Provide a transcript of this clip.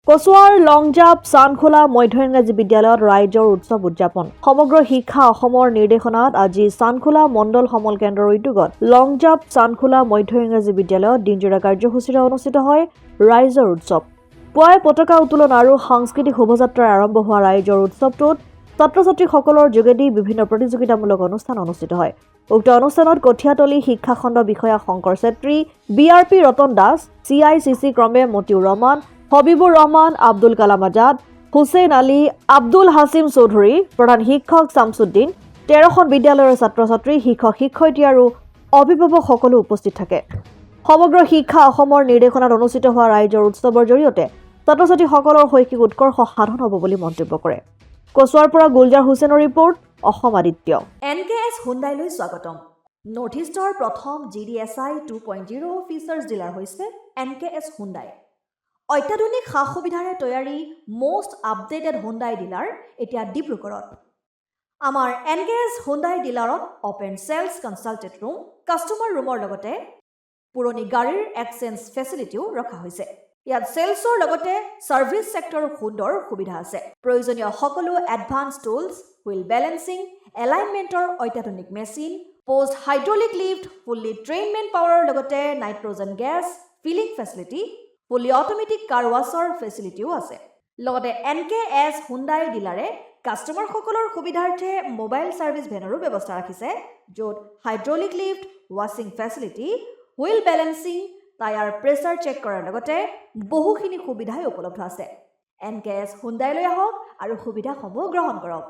কচুৱাৰ লংজাপ চানখোলা মধ্য ইংৰাজী বিদ্যালয়ত ৰাইজৰ উৎসৱ উদযাপন সমগ্ৰ শিক্ষা অসমৰ নিৰ্দেশনাত আজি চানখোলা মণ্ডল সমল কেন্দ্ৰৰ উদ্যোগত লংজাপ চানখোলা মধ্য ইংৰাজী বিদ্যালয়ত দিনজোৰা কাৰ্যসূচীৰে অনুষ্ঠিত হয় ৰাইজৰ উৎসৱ পুৱাই পতাকা উত্তোলন আৰু সাংস্কৃতিক শোভাযাত্ৰাৰে আৰম্ভ হোৱা ৰাইজৰ উৎসৱটোত ছাত্ৰ-ছাত্ৰীসকলৰ যোগেদি বিভিন্ন প্ৰতিযোগিতামূলক অনুষ্ঠান অনুষ্ঠিত হয় উক্ত অনুষ্ঠানত কঠিয়াতলী শিক্ষাখণ্ড বিষয়া শংকৰ চেত্ৰী বিআৰপি ৰতন দাস চিআইচিচি ক্ৰমে মতিউৰ ৰহমান হবিবুৰ ৰহমান আব্দুল কালাম আজাদ হুছেইন আলী আব্দুল হাছিম চৌধুৰী প্ৰধান শিক্ষক শামছুদ্দিন 13খন বিদ্যালয়ৰ ছাত্ৰ-ছাত্ৰী শিক্ষক শিক্ষয়িত্ৰী আৰু অভিভাৱক সকলো উপস্থিত থাকে সমগ্ৰ শিক্ষা অসমৰ নিৰ্দেশনাত অনুষ্ঠিত হোৱা ৰাইজৰ উৎসৱৰ জৰিয়তে ছাত্ৰ-ছাত্ৰীসকলৰ শৈক্ষিক উৎকৰ্ষ সাধন হ'ব বুলি মন্তব্য কৰে কচুৱাৰ পৰা গুলজাৰ হুছেইনৰ ৰিপৰ্ট অসম আদিত্য এনকেএছ হুণ্ডাইলৈ স্বাগতম নৰ্থ ইষ্টৰ প্ৰথম GDSI 2.0 ফিচাৰ্ছ ডিলাৰ হৈছে এনকেএছ হুণ্ডাই অত্যাধুনিক সা-সুবিধাৰে তৈয়াৰী মোষ্ট আপডেটেড হুণ্ডাই ডিলাৰ এতিয়া ডিব্ৰুগড়ত আমাৰ এনকেএছ হুণ্ডাই ডিলাৰত open sales consulted room customer ৰুমৰ লগতে পুৰণি গাড়ীৰ এক্সচেঞ্জ ফেচিলিটিও ৰখা হৈছে ইয়াত সেলছৰ লগতে সাৰ্ভিস সেক্টৰৰ সুন্দৰ সুবিধা আছে প্ৰয়োজনীয় সকলো এডভান্স টুলছ হুইল বেলেন্সিং এলাইনমেন্টৰ অত্যাধুনিক machine post hydraulic lift fully ট্ৰেইনমেন পাৱাৰৰ লগতে nitrogen gas filling facility fully automatic car ৱাছৰ ফেচিলিটিও আছে লগতে এনকেএছ হুণ্ডাই ডিলাৰে কাষ্টমাৰসকলৰ সুবিধাৰ্থে মোবাইল সাৰ্ভিস ভেনৰো ব্যৱস্থা ৰাখিছে য'ত হাইড্ৰলিক লিফ্ট ৱাছিং facility wheel balancing tyre pressure check কৰাৰ লগতে বহুখিনি সুবিধাই উপলব্ধ আছে এনকেএছ হুণ্ডাইলৈ আহক আৰু সুবিধাসমূহ গ্ৰহণ কৰক